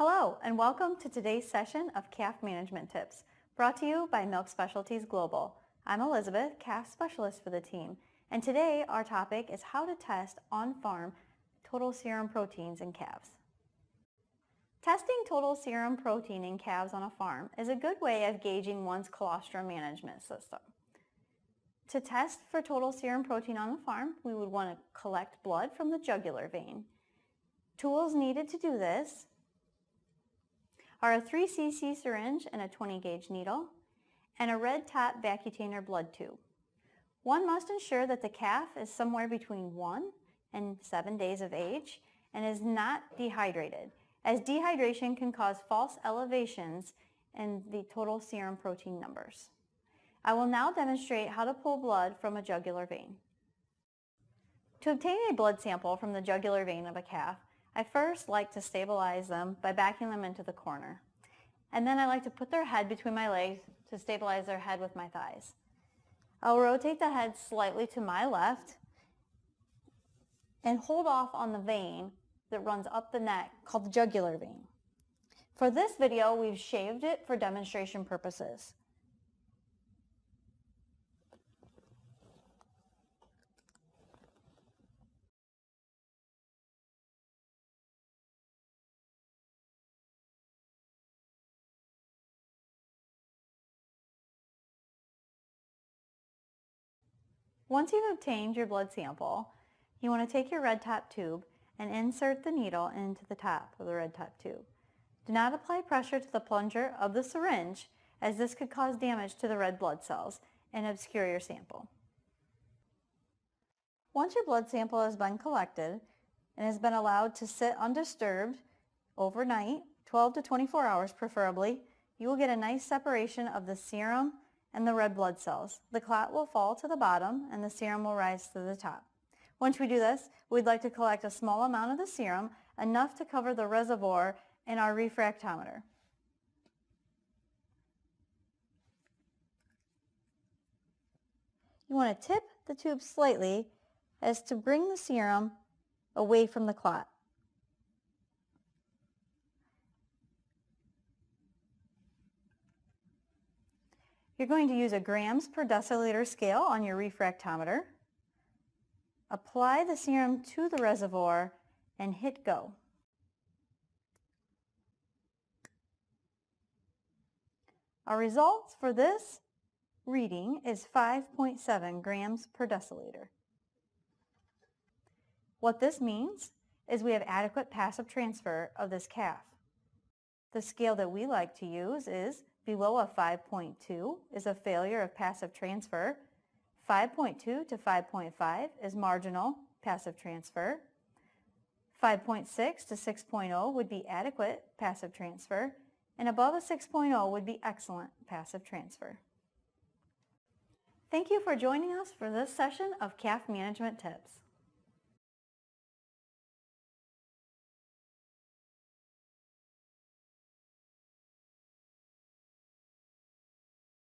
Hello, and welcome to today's session of Calf Management Tips, brought to you by Milk Specialties Global. I'm Elizabeth, calf specialist for the team, and today our topic is how to test on-farm total serum proteins in calves. Testing total serum protein in calves on a farm is a good way of gauging one's colostrum management system. To test for total serum protein on the farm, we would want to collect blood from the jugular vein. Tools needed to do this are a 3 cc syringe and a 20 gauge needle, and a red top vacutainer blood tube. One must ensure that the calf is somewhere between 1 and 7 days of age and is not dehydrated, as dehydration can cause false elevations in the total serum protein numbers. I will now demonstrate how to pull blood from a jugular vein. To obtain a blood sample from the jugular vein of a calf, I first like to stabilize them by backing them into the corner. And then I like to put their head between my legs to stabilize their head with my thighs. I'll rotate the head slightly to my left and hold off on the vein that runs up the neck called the jugular vein. For this video, we've shaved it for demonstration purposes. Once you've obtained your blood sample, you want to take your red top tube and insert the needle into the top of the red top tube. Do not apply pressure to the plunger of the syringe, as this could cause damage to the red blood cells and obscure your sample. Once your blood sample has been collected and has been allowed to sit undisturbed overnight, 12 to 24 hours preferably, you will get a nice separation of the serum and the red blood cells. The clot will fall to the bottom and the serum will rise to the top. Once we do this, we'd like to collect a small amount of the serum, enough to cover the reservoir in our refractometer. You want to tip the tube slightly as to bring the serum away from the clot. You're going to use a grams per deciliter scale on your refractometer. Apply the serum to the reservoir and hit go. Our results for this reading is 5.7 grams per deciliter. What this means is we have adequate passive transfer of this calf. The scale that we like to use is below a 5.2 is a failure of passive transfer. 5.2 to 5.5 is marginal passive transfer. 5.6 to 6.0 would be adequate passive transfer, and above a 6.0 would be excellent passive transfer. Thank you for joining us for this session of Calf Management Tips.